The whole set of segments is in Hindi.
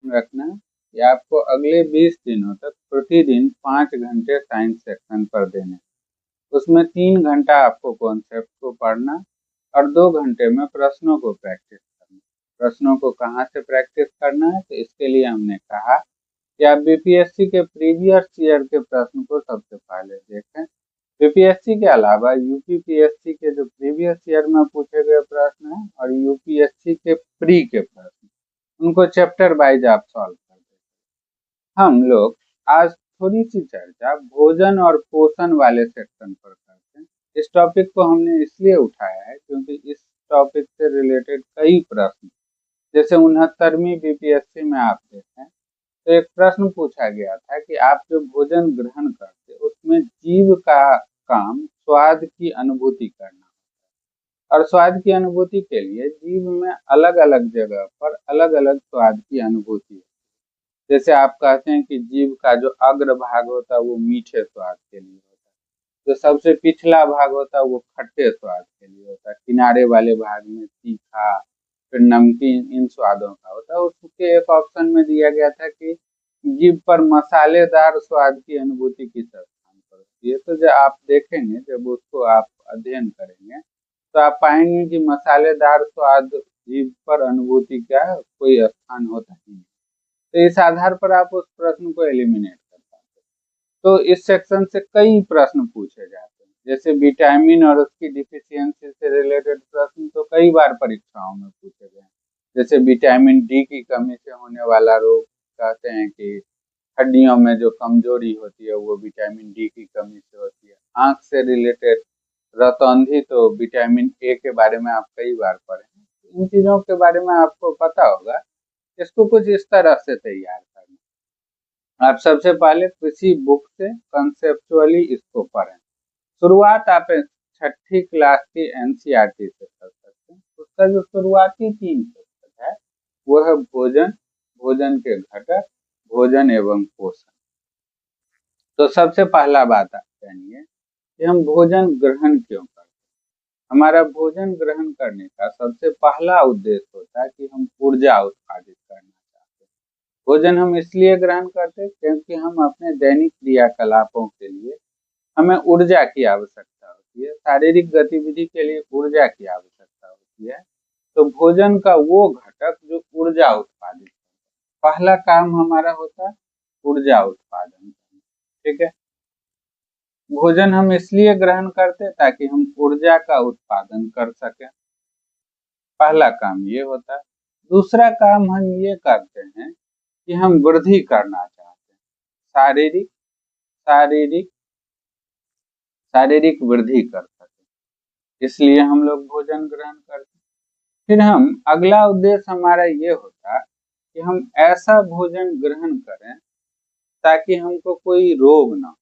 रखना कि आपको अगले 20 दिनों तक प्रतिदिन 5 घंटे साइंस सेक्शन पर देने। उसमें 3 घंटा आपको कॉन्सेप्ट को पढ़ना और 2 घंटे में प्रश्नों को प्रैक्टिस करना। प्रश्नों को कहाँ से प्रैक्टिस करना है, तो इसके लिए हमने कहा कि आप बीपीएससी के प्रीवियस ईयर के प्रश्न को सबसे पहले देखें। बीपीएससी के अलावा यूपीपीएससी के जो प्रीवियस ईयर में पूछे गए प्रश्न हैं और यूपीएससी के प्री के प्रश्न, उनको चैप्टर वाइज आप सॉल्व कर दें। हम लोग आज थोड़ी सी चर्चा भोजन और पोषण वाले सेक्शन पर करते हैं। इस टॉपिक को हमने इसलिए उठाया है क्योंकि इस टॉपिक से रिलेटेड कई प्रश्न, जैसे 69वीं बीपीएससी में आप देखें तो एक प्रश्न पूछा गया था कि आप जो भोजन ग्रहण करते उसमें जीव का काम स्वाद की अनुभूति करना, और स्वाद की अनुभूति के लिए जीव में अलग अलग जगह पर अलग अलग स्वाद की अनुभूति है। जैसे आप कहते हैं कि जीव का जो अग्र भाग होता है वो मीठे स्वाद के लिए होता है, जो सबसे पिछला भाग होता है वो खट्टे स्वाद के लिए होता है, किनारे वाले भाग में तीखा फिर नमकीन इन स्वादों का होता है। उसके एक ऑप्शन में दिया गया था कि जीभ पर मसालेदार स्वाद की अनुभूति किस स्थान पर होती है। तो जब आप देखेंगे, जब उसको आप अध्ययन करेंगे तो आप पाएंगे कि मसालेदार स्वाद जीभ पर अनुभूति का कोई स्थान होता ही नहीं। तो इस आधार पर आप उस प्रश्न को एलिमिनेट कर पाते हैं। तो इस सेक्शन से कई प्रश्न पूछे जाते हैं, जैसे विटामिन और उसकी डिफिशियंसी से रिलेटेड प्रश्न तो कई बार परीक्षाओं में पूछे गए हैं। जैसे विटामिन डी की कमी से होने वाला रोग, कहते हैं कि हड्डियों में जो कमजोरी होती है वो विटामिन डी की कमी से होती है। आंख से रिलेटेड रतौंधी, तो विटामिन ए के बारे में आप कई बार पढ़े हैं। इन चीजों के बारे में आपको पता होगा। इसको कुछ इस तरह से तैयार करना, आप सबसे पहले किसी बुक से कंसेप्चुअली इसको पढ़ें। शुरुआत आप 6ठी क्लास की एनसीईआरटी से कर सकते हैं। उसका जो शुरुआती 3 चैप्टर है वो है भोजन, भोजन के घटक, भोजन एवं पोषण। तो सबसे पहला बात आप जानिए कि हम भोजन ग्रहण क्यों करते हैं। हमारा भोजन ग्रहण करने का सबसे पहला उद्देश्य होता है कि हम ऊर्जा उत्पादित करना चाहते हैं। भोजन हम इसलिए ग्रहण करते हैं क्योंकि हम अपने दैनिक क्रियाकलापों के लिए हमें ऊर्जा की आवश्यकता होती है, शारीरिक गतिविधि के लिए ऊर्जा की आवश्यकता होती है। तो भोजन का वो घटक जो ऊर्जा उत्पादित करता है, पहला काम हमारा होता है ऊर्जा उत्पादन। ठीक है, भोजन हम इसलिए ग्रहण करते हैं ताकि हम ऊर्जा का उत्पादन कर सकें। पहला काम ये होता है। दूसरा काम हम ये करते हैं कि हम वृद्धि करना चाहते हैं, शारीरिक शारीरिक शारीरिक वृद्धि कर सके, इसलिए हम लोग भोजन ग्रहण करते हैं। फिर हम अगला उद्देश्य हमारा ये होता है कि हम ऐसा भोजन ग्रहण करें ताकि हमको कोई रोग ना हो।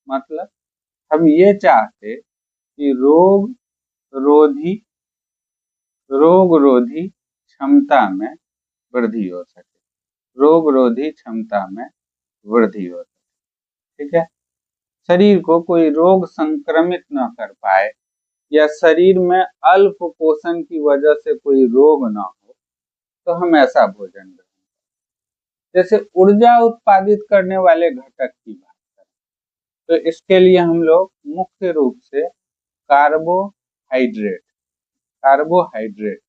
मतलब हम ये चाहते कि रोग रोधी क्षमता में वृद्धि हो सके, रोग रोधी क्षमता में वृद्धि हो सके। ठीक है, शरीर को कोई रोग संक्रमित न कर पाए या शरीर में अल्प पोषण की वजह से कोई रोग न हो, तो हम ऐसा भोजन ग्रहण करें। जैसे ऊर्जा उत्पादित करने वाले घटक की बात करें तो इसके लिए हम लोग मुख्य रूप से कार्बोहाइड्रेट कार्बोहाइड्रेट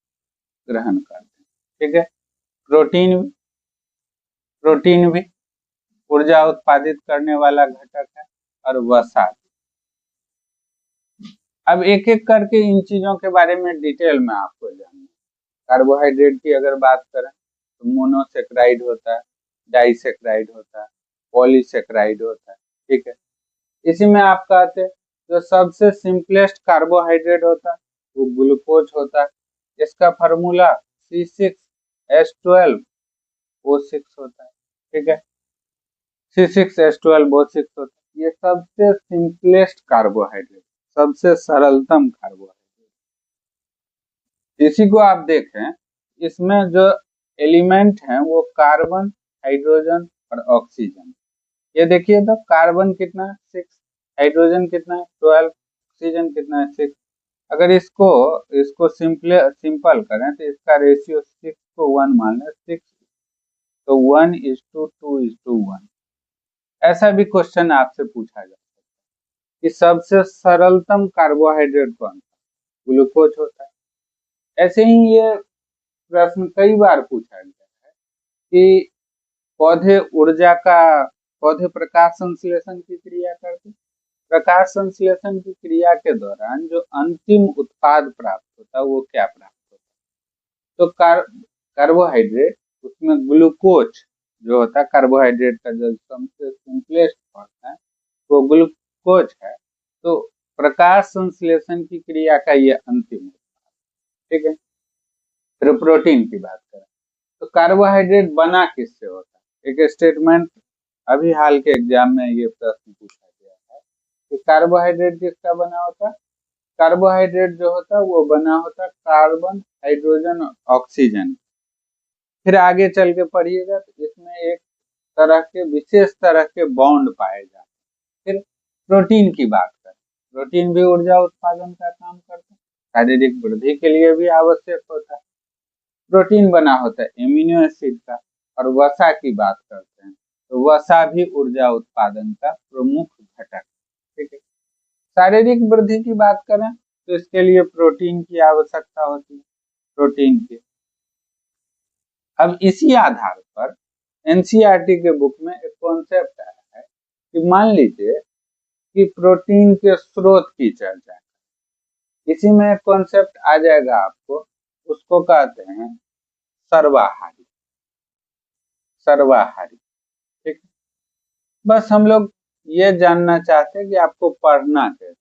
ग्रहण करते हैं। ठीक है, प्रोटीन प्रोटीन भी ऊर्जा उत्पादित करने वाला घटक है, और वसा। अब एक एक करके इन चीजों के बारे में डिटेल में आपको जानना। कार्बोहाइड्रेट की अगर बात करें तो मोनोसेक्राइड होता है, डाइसेक्राइड होता है, पॉलीसेक्राइड होता है। ठीक है, इसी में आप कहते हैं जो सबसे सिंपलेस्ट कार्बोहाइड्रेट होता है वो ग्लूकोज होता है। इसका फार्मूला C6H12O6 होता है। ठीक है, C6H12O6 होता है। ये सबसे सिंपलेस्ट कार्बोहाइड्रेट, सबसे सरलतम कार्बोहाइड्रेट। इसी को आप देखें, इसमें जो एलिमेंट हैं वो कार्बन, हाइड्रोजन और ऑक्सीजन। ये देखिए तो कार्बन कितना है 6, हाइड्रोजन कितना है 12, ऑक्सीजन कितना है 6। अगर इसको सिंपल करें तो इसका रेशियो 6 को 1 मान लें, 6 तो 1:2:1। ऐसा भी क्वेश्चन आपसे पूछा जा सकता है कि सबसे सरलतम कार्बोहाइड्रेट कौन सा? ग्लूकोज होता है। ऐसे ही ये प्रश्न कई बार पूछा गया है कि पौधे पौधे प्रकाश संश्लेषण की क्रिया करते हैं। प्रकाश संश्लेषण की क्रिया के दौरान जो अंतिम उत्पाद प्राप्त होता है वो क्या प्राप्त होता है? तो कार्बोहाइड्रेट, उसमें ग्लूकोज जो होता है, कार्बोहाइड्रेट का जो सबसे सिंपलेस्ट फॉर्म है वो ग्लूकोज है। तो प्रकाश संश्लेषण की क्रिया का ये अंतिम उत्पाद, ठीक है। फिर प्रोटीन की बात करें तो कार्बोहाइड्रेट बना किससे होता है? एक स्टेटमेंट अभी हाल के एग्जाम में ये प्रश्न पूछा गया है कि कार्बोहाइड्रेट किसका बना होता है? कार्बोहाइड्रेट जो होता है वो बना होता है कार्बन, हाइड्रोजन और ऑक्सीजन। फिर आगे चल के पढ़िएगा तो इसमें एक तरह के विशेष तरह के बॉन्ड पाए जाते हैं। फिर प्रोटीन की बात करें, प्रोटीन भी ऊर्जा उत्पादन का काम करता है, शारीरिक वृद्धि के लिए भी आवश्यक होता है। प्रोटीन बना होता है एमिनो एसिड का। और वसा की बात करते हैं तो वसा भी ऊर्जा उत्पादन का प्रमुख घटक, ठीक है। शारीरिक वृद्धि की बात करें तो इसके लिए प्रोटीन की आवश्यकता होती है, प्रोटीन की। अब इसी आधार पर एनसीईआरटी के बुक में एक कॉन्सेप्ट आया है कि मान लीजिए कि प्रोटीन के स्रोत की चर्चा, इसी में एक कॉन्सेप्ट आ जाएगा आपको, उसको कहते हैं सर्वाहारी। सर्वाहारी, ठीक है। बस हम लोग ये जानना चाहते हैं कि आपको पढ़ना कैसे।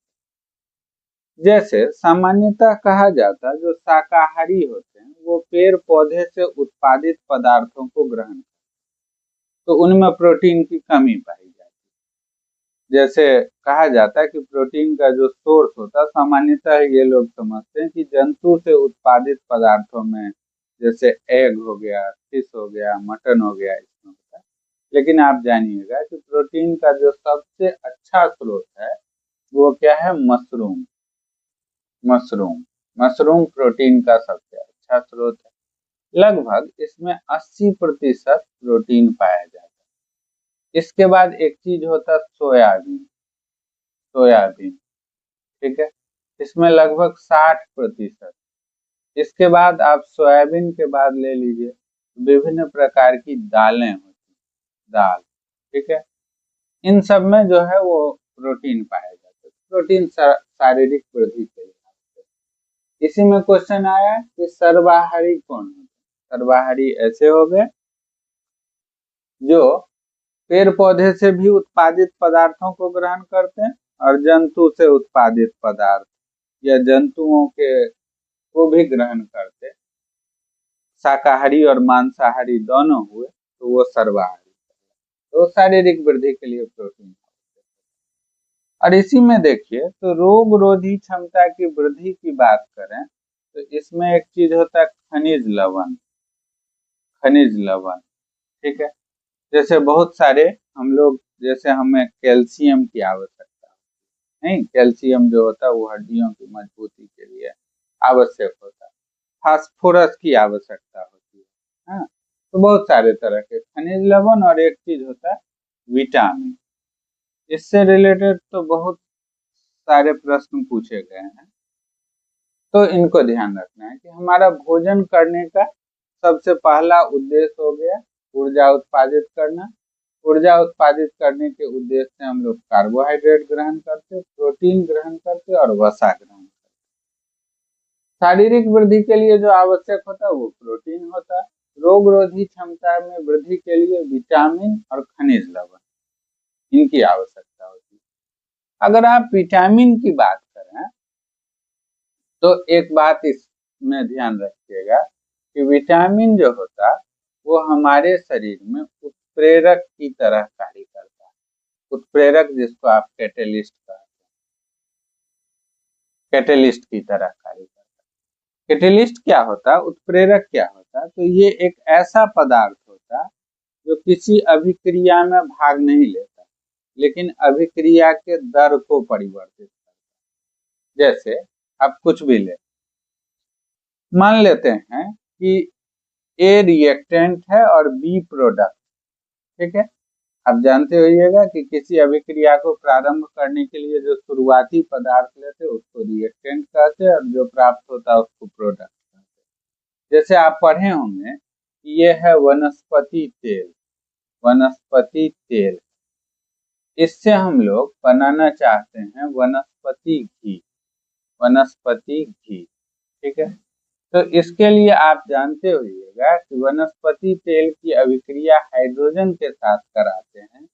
जैसे सामान्यतः कहा जाता है जो शाकाहारी होते हैं वो पेड़ पौधे से उत्पादित पदार्थों को ग्रहण करते हैं, तो उनमें प्रोटीन की कमी पाई जाती है। जैसे कहा जाता है कि प्रोटीन का जो सोर्स होता है, सामान्यतः ये लोग समझते हैं कि जंतु से उत्पादित पदार्थों में, जैसे एग हो गया, फिश हो गया, मटन हो गया, इसमें होता है। लेकिन आप जानिएगा कि प्रोटीन का जो सबसे अच्छा स्रोत है वो क्या है? मशरूम। मशरूम मशरूम प्रोटीन का सबसे अच्छा स्रोत है। लगभग इसमें 80% प्रोटीन पाया जाता है। इसके बाद एक चीज होता है सोयाबीन। सोयाबीन, ठीक है, इसमें लगभग 60%। इसके बाद आप सोयाबीन के बाद ले लीजिए विभिन्न प्रकार की दालें होती, दाल, ठीक है। इन सब में जो है वो प्रोटीन पाया जाता है। प्रोटीन शारीरिक वृद्धि के लिए। इसी में क्वेश्चन आया कि सर्वाहारी कौन है? सर्वाहारी ऐसे हो गए जो पेड़ पौधे से भी उत्पादित पदार्थों को ग्रहण करते हैं और जंतु से उत्पादित पदार्थ या जंतुओं के को भी ग्रहण करते हैं। शाकाहारी और मांसाहारी दोनों हुए तो वो सर्वाहारी। तो शारीरिक वृद्धि के लिए प्रोटीन। और इसी में देखिए तो रोग रोधी क्षमता की वृद्धि की बात करें तो इसमें एक चीज होता है खनिज लवण। खनिज लवण, ठीक है। जैसे बहुत सारे हम लोग, जैसे हमें कैल्शियम की आवश्यकता है, नहीं, कैल्शियम जो होता है वो हड्डियों की मजबूती के लिए आवश्यक होता है। फास्फोरस की आवश्यकता होती है, हाँ। तो बहुत सारे तरह के खनिज लवण, और एक चीज होता है विटामिन। इससे रिलेटेड तो बहुत सारे प्रश्न पूछे गए हैं, तो इनको ध्यान रखना है कि हमारा भोजन करने का सबसे पहला उद्देश्य हो गया ऊर्जा उत्पादित करना। ऊर्जा उत्पादित करने के उद्देश्य से हम लोग कार्बोहाइड्रेट ग्रहण करते, प्रोटीन ग्रहण करते और वसा ग्रहण करते। शारीरिक वृद्धि के लिए जो आवश्यक होता है वो प्रोटीन होता है। रोग रोधी क्षमता में वृद्धि के लिए विटामिन और खनिज लवण, इनकी आवश्यकता होती है। अगर आप विटामिन की बात करें तो एक बात इसमें ध्यान रखिएगा कि विटामिन जो होता है वो हमारे शरीर में उत्प्रेरक की तरह कार्य करता है। उत्प्रेरक जिसको आप कैटेलिस्ट कहते हैं, कैटेलिस्ट की तरह कार्य करता है। कैटेलिस्ट क्या होता है, उत्प्रेरक क्या होता है? तो ये एक ऐसा पदार्थ होता है जो किसी अभिक्रिया में भाग नहीं लेता, लेकिन अभिक्रिया के दर को परिवर्तित करता है। जैसे आप कुछ भी ले, मान लेते हैं कि ए रिएक्टेंट है और बी प्रोडक्ट। ठीक है, आप जानते होइएगा कि किसी अभिक्रिया को प्रारंभ करने के लिए जो शुरुआती पदार्थ लेते हैं उसको रिएक्टेंट कहते हैं और जो प्राप्त होता है उसको प्रोडक्ट कहते हैं। जैसे आप पढ़े होंगे कि ये है वनस्पति तेल, वनस्पति तेल, इससे हम लोग बनाना चाहते हैं वनस्पति घी, वनस्पति घी। ठीक है, तो इसके लिए आप जानते होइएगा कि वनस्पति तेल की अभिक्रिया हाइड्रोजन के साथ कराते हैं।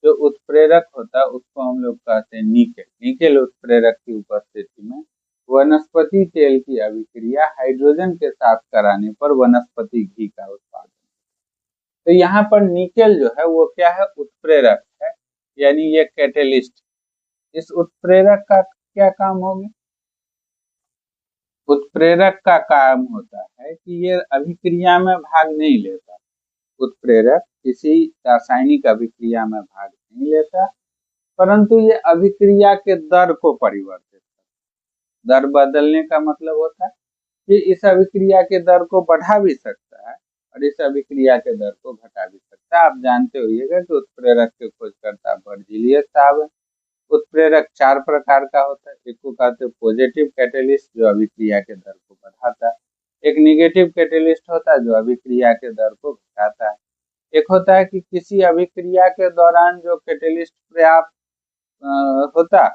जो उत्प्रेरक होता है उसको हम लोग कहते हैं निकेल। निकेल उत्प्रेरक की उपस्थिति में वनस्पति तेल की अभिक्रिया हाइड्रोजन के साथ कराने पर वनस्पति घी का उत्पादन। तो यहाँ पर निकेल जो है वो क्या है, उत्प्रेरक है, यानी ये कैटेलिस्ट। इस उत्प्रेरक का क्या काम होगा, उत्प्रेरक का काम होता है कि ये अभिक्रिया में भाग नहीं लेता। उत्प्रेरक किसी रासायनिक अभिक्रिया में भाग नहीं लेता, परंतु ये अभिक्रिया के दर को परिवर्तित करता है। दर बदलने का मतलब होता है कि इस अभिक्रिया के दर को बढ़ा भी सकता है और इस अभिक्रिया के दर को घटा भी सकता है। आप जानते होइएगा कि उत्प्रेरक के खोजकर्ता बर्जीलियस साहब है। उत्प्रेरक 4 प्रकार का होता है। एक को कहते हैं पॉजिटिव कैटेलिस्ट जो अभिक्रिया के दर को बढ़ाता है, एक नेगेटिव कैटेलिस्ट होता है जो अभिक्रिया के दर को घटाता है, एक होता है कि किसी अभिक्रिया के दौरान जो कैटेलिस्ट प्राप्त होता,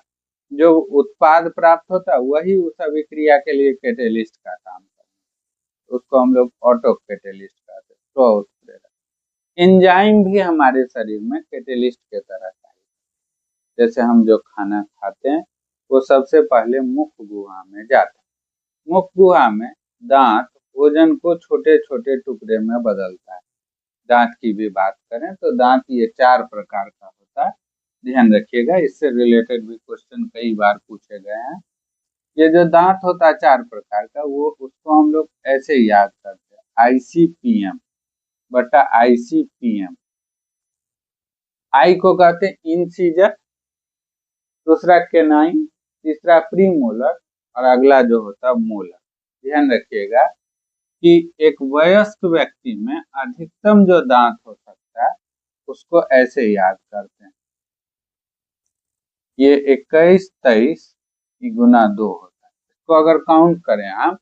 जो उत्पाद प्राप्त होता वही उस अभिक्रिया के लिए कैटेलिस्ट का काम करता है, उसको हम लोग ऑटो कैटेलिस्ट कहते हैं, स्व उत्प्रेरक। एंजाइम भी हमारे शरीर में कैटेलिस्ट के तरह है। जैसे हम जो खाना खाते हैं वो सबसे पहले मुख गुहा में जाता है। मुख गुहा में दांत भोजन को छोटे छोटे टुकड़े में बदलता है। दांत की भी बात करें तो दांत ये 4 प्रकार का होता है, ध्यान रखिएगा, इससे रिलेटेड भी क्वेश्चन कई बार पूछे गए हैं। ये जो दांत होता है 4 प्रकार का, वो उसको हम लोग ऐसे याद करते हैं, ICPM बटा ICPM। आई को कहते हैं इंसीजर, दूसरा केनाइन, तीसरा प्रीमोलर और अगला जो होता है मोलर। ध्यान रखिएगा कि एक वयस्क व्यक्ति में अधिकतम जो दांत हो सकता है उसको ऐसे याद करते हैं, ये 21 23 गुना 2 होता है। इसको अगर काउंट करें आप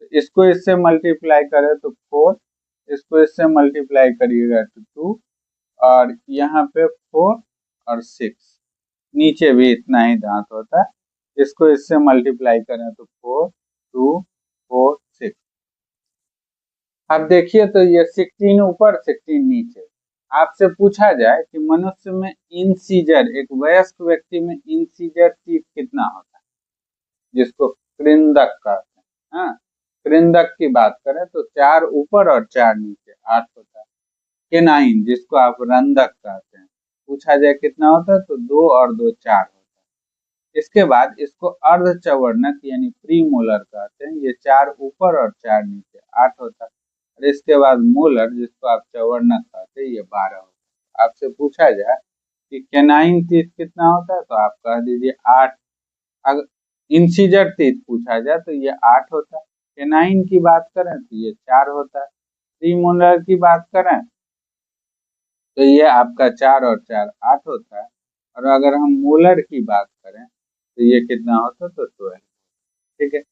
तो इसको इससे मल्टीप्लाई करें तो 4, इसको इससे मल्टीप्लाई करिएगा तो 2 और यहाँ पे 4 और 6, नीचे भी इतना ही दांत होता है। इसको इससे मल्टीप्लाई करें तो 4 2 4 6। अब देखिए तो ये 16 ऊपर 16 नीचे। आपसे पूछा जाए कि मनुष्य में इंसीजर, एक वयस्क व्यक्ति में इंसीजर टीथ कितना होता है, जिसको कृंदक कहते हैं। हाँ, कृंदक की बात करें तो 4 ऊपर और 4 नीचे, 8 होता है। केनाइन जिसको आप रंदक कहते हैं, पूछा जाए कितना होता है तो 2 और 2 4 होता है। इसके बाद इसको अर्धचवर्णक यानी प्रीमोलर कहते हैं, ये 4 ऊपर और 4 नीचे, 8 होता है। और इसके बाद मोलर जिसको आप चवर्णक कहते हैं, ये 12 होता है। आपसे पूछा जाए कि केनाइन टीथ कितना होता है तो आप कह दीजिए 8। अगर इंसीजर टीथ पूछा जाए तो ये 8 होता है। केनाइन की बात करें तो ये 4 होता है। प्रीमोलर की बात करें तो ये आपका 4 और 4 8 होता है। और अगर हम मोलर की बात करें तो ये कितना होता है तो 12। ठीक है,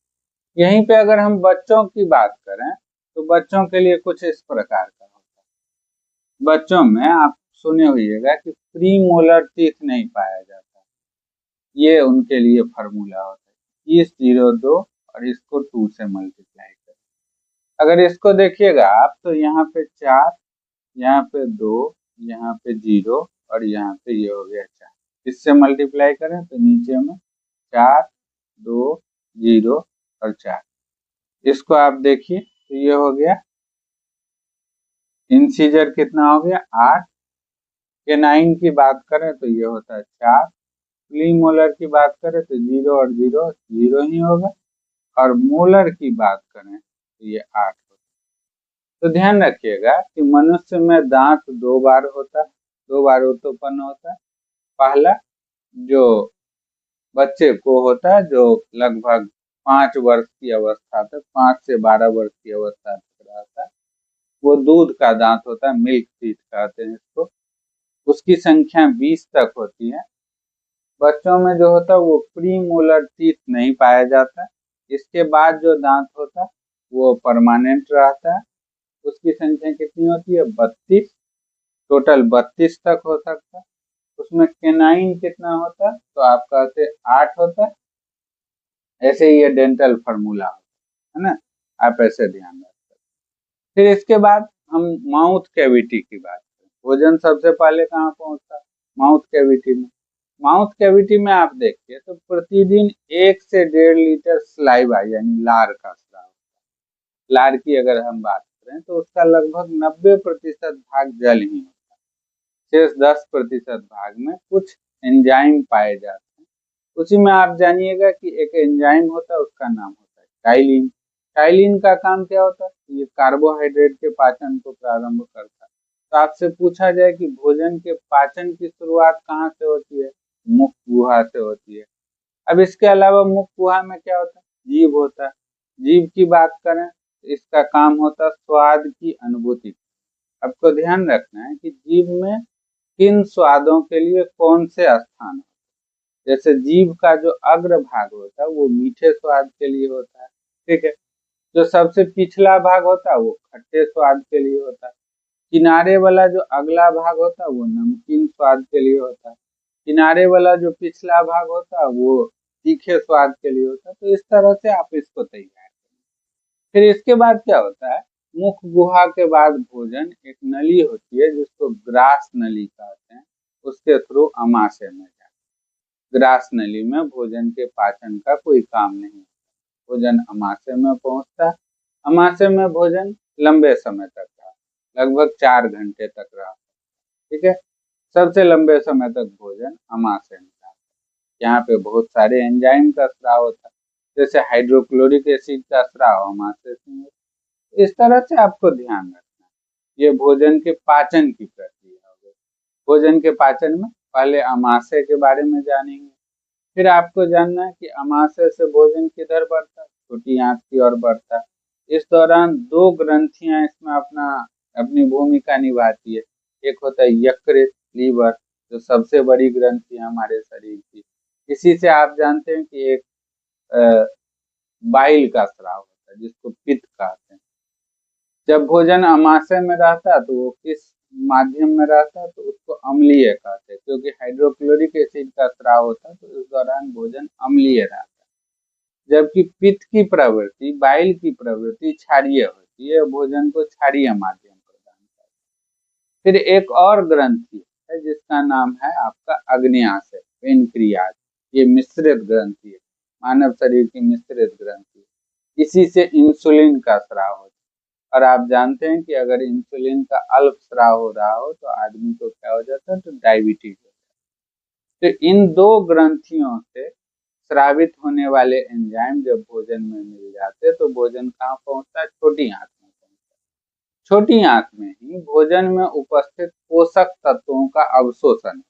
यहीं पे अगर हम बच्चों की बात करें तो बच्चों के लिए कुछ इस प्रकार का होता है। बच्चों में आप सुने होइएगा कि प्रीमोलर टीथ नहीं पाया जाता, ये उनके लिए फार्मूला होता है 20 और इसको 2 से मल्टीप्लाई करें। अगर इसको देखिएगा आप तो यहाँ पे 4, यहाँ पे 2, यहाँ पे 0 और यहाँ पे ये हो गया 4। इससे मल्टीप्लाई करें तो नीचे में 4 2 0 और 4। इसको आप देखिए तो ये हो गया इंसीजर कितना हो गया 8। केनाइन की बात करें तो ये होता है 4। प्रीमोलर की बात करें तो 0 और 0 0 ही होगा और मोलर की बात करें तो ये 8 होगा। तो ध्यान रखिएगा कि मनुष्य में दांत 2 बार होता है, 2 बार उत्पन्न होता है। पहला जो बच्चे को होता है जो लगभग 5 वर्ष की अवस्था तक, 5 से 12 वर्ष की अवस्था तक रहता है, वो दूध का दांत होता है, मिल्क टीथ कहते हैं इसको, उसकी संख्या 20 तक होती है। बच्चों में जो होता है वो प्री मोलर टीथ नहीं पाया जाता। इसके बाद जो दांत होता है वो परमानेंट रहता है। उसकी संख्या कितनी होती है? 32। टोटल 32 तक हो सकता है। उसमें केनाइन कितना होता है? तो आप कहते 8 होता है। ऐसे ही ये डेंटल फार्मूला होता है ना, आप ऐसे ध्यान रखें। फिर इसके बाद हम माउथ कैविटी की बात करें। भोजन सबसे पहले कहाँ पहुंचता है? माउथ कैविटी में। माउथ कैविटी में आप देखिए तो प्रतिदिन 1 से 1.5 लीटर सलाइवा यानी लार का स्राव। लार की अगर हम बात करें तो उसका लगभग 90% भाग जल ही होता है। शेष 10% भाग में कुछ एंजाइम पाए जाते हैं। उसी में आप जानिएगा कि एक एंजाइम होता है, उसका नाम होता है टाइलिन। टाइलिन का काम क्या होता है? ये कार्बोहाइड्रेट के पाचन को प्रारंभ करता है। तो आपसे पूछा जाए कि भोजन के पाचन की शुरुआत कहाँ से होती है? मुख गुहा से होती है। अब इसके अलावा मुख गुहा में क्या होता है? जीभ होता है। जीभ की बात करें तो इसका काम होता है स्वाद की अनुभूति। आपको ध्यान रखना है कि जीभ में किन स्वादों के लिए कौन से स्थान होते हैं। जैसे जीभ का जो अग्र भाग होता है वो मीठे स्वाद के लिए होता है, ठीक है। जो सबसे पिछला भाग होता है वो खट्टे स्वाद के लिए होता है। किनारे वाला जो अगला भाग होता है वो नमकीन स्वाद के लिए होता है। किनारे वाला जो पिछला भाग होता है वो तीखे स्वाद के लिए होता है। तो इस तरह से आप इसको तैयार करें। फिर इसके बाद क्या होता है? मुख गुहा के बाद भोजन एक नली होती है जिसको ग्रास नली कहते हैं, उसके थ्रू अमाशय में जाता है। ग्रास नली में भोजन के पाचन का कोई काम नहीं होता। भोजन अमाशय में पहुंचता है। अमाशय में भोजन लंबे समय तक रहा, लगभग 4 घंटे तक रहा, ठीक है। सबसे लंबे समय तक भोजन अमाशय में रहा। यहाँ पे बहुत सारे एंजाइम का स्राव होता है, जैसे हाइड्रोक्लोरिक एसिड का स्राव अमाशय से होता है। इस तरह से आपको ध्यान रखना है। ये भोजन के पाचन की प्रक्रिया हो गई। भोजन के पाचन में पहले अमाशय के बारे में जानेंगे। फिर आपको जानना है कि अमाशय से भोजन किधर बढ़ता है? छोटी आंत की ओर बढ़ता है। इस दौरान 2 ग्रंथियां इसमें अपनी भूमिका निभाती है। एक होता है यकृत, लीवर, जो सबसे बड़ी ग्रंथि है हमारे शरीर की। इसी से आप जानते हैं कि एक बाइल का स्राव होता है जिसको पित्त कहते हैं। जब भोजन अमाशय में रहता है तो वो किस माध्यम में रहता है? तो उसको अम्लीय कहते हैं, क्योंकि हाइड्रोक्लोरिक एसिड का स्राव होता है तो इस दौरान भोजन अम्लीय रहता है। जबकि पित्त की प्रवृत्ति, बाइल की प्रवृत्ति क्षारीय होती है, भोजन को क्षारीय माध्यम प्रदान करता है। फिर एक और ग्रंथि है जिसका नाम है आपका अग्न्याशय, पेनक्रियाज। ये मिश्रित ग्रंथि है, मानव शरीर की मिश्रित ग्रंथि है। इसी से इंसुलिन का स्राव होता है। और आप जानते हैं कि अगर इंसुलिन का अल्प स्राव हो रहा हो तो आदमी को क्या हो जाता है? तो डायबिटीज हो जाता है। तो इन 2 ग्रंथियों से स्रावित होने वाले एंजाइम जब भोजन में मिल जाते तो भोजन कहाँ पहुंचता है? छोटी आंत में पहुंचता है। छोटी आंत में ही भोजन में उपस्थित पोषक तत्वों का अवशोषण।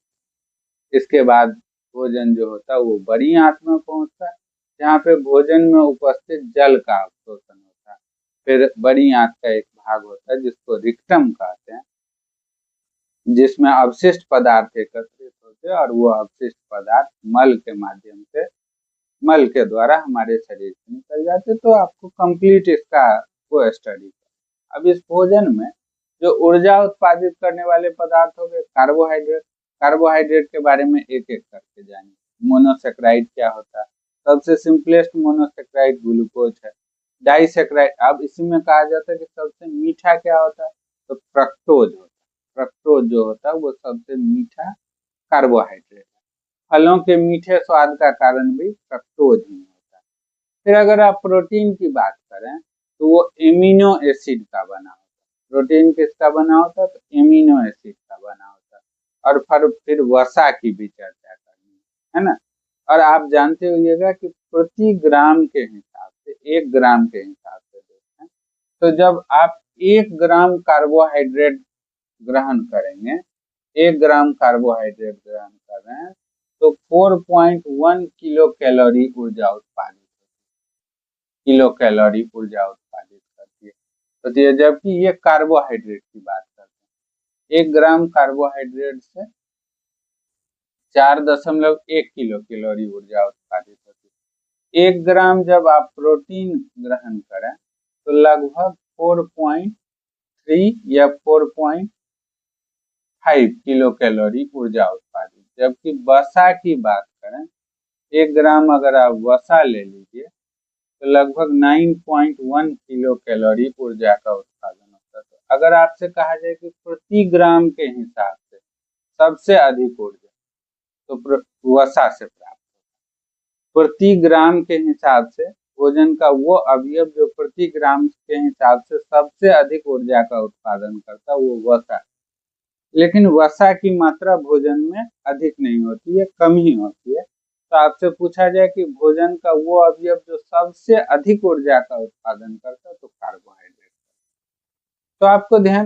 इसके बाद भोजन जो होता है वो बड़ी आंत में पहुंचता है, जहाँ पे भोजन में उपस्थित जल का अवशोषण होता है। फिर बड़ी आंत का एक भाग होता है जिसको रिक्टम कहते हैं, जिसमें अवशिष्ट पदार्थ एकत्रित होते हैं और वो अवशिष्ट पदार्थ मल के माध्यम से, मल के द्वारा हमारे शरीर से निकल जाते। तो आपको कंप्लीट इसका को स्टडी कर। अब इस भोजन में जो ऊर्जा उत्पादित करने वाले पदार्थ हो गए कार्बोहाइड्रेट। कार्बोहाइड्रेट के बारे में एक एक करके जानिए। मोनोसेक्राइड क्या होता है? सबसे सिंपलेस्ट मोनोसेक्राइड ग्लूकोज है। डाइसेक्राइड, अब इसी में कहा जाता है कि सबसे मीठा क्या होता है? तो फ्रक्टोज होता है। फ्रक्टोज जो होता है वो सबसे मीठा कार्बोहाइड्रेट है। फलों के मीठे स्वाद का कारण भी फ्रक्टोज ही होता है। फिर अगर आप प्रोटीन की बात करें तो वो एमिनो एसिड का बना होता है। प्रोटीन किसका बना होता है? तो एमिनो एसिड का बना होता है। और फिर वसा की भी चर्चा करनी है ना। और आप जानते होइएगा कि प्रति ग्राम के हिसाब से, 1 ग्राम के हिसाब से देखें तो जब आप 1 ग्राम कार्बोहाइड्रेट ग्रहण करेंगे, 1 ग्राम कार्बोहाइड्रेट ग्रहण कर रहे हैं तो 4.1 किलो कैलोरी ऊर्जा उत्पादित, किलो कैलोरी ऊर्जा उत्पादित करती है। तो होती है, जबकि ये कार्बोहाइड्रेट की बात करते हैं। 1 ग्राम कार्बोहाइड्रेट से 4.1 किलो कैलोरी ऊर्जा उत्पादित होती है। 1 ग्राम जब आप प्रोटीन ग्रहण करें तो लगभग 4.3 या 4.5 किलो कैलोरी ऊर्जा उत्पादित। जबकि वसा की बात करें, 1 ग्राम अगर आप वसा ले लीजिए तो लगभग 9.1 किलो कैलोरी ऊर्जा का उत्पादन होता है। तो अगर आपसे कहा जाए कि प्रति ग्राम के हिसाब से सबसे अधिक ऊर्जा तो वसा से प्राप्त होता है। प्रति ग्राम के हिसाब से भोजन का वो अवयव जो प्रति ग्राम के हिसाब से सबसे अधिक ऊर्जा का उत्पादन करता है वो वसा। लेकिन वसा की मात्रा भोजन में अधिक नहीं होती है, कम ही होती है। तो आपसे पूछा जाए कि भोजन का वो अवयव जो सबसे अधिक ऊर्जा का उत्पादन करता है तो कार्बोहाइड्रेट। तो आपको ध्यान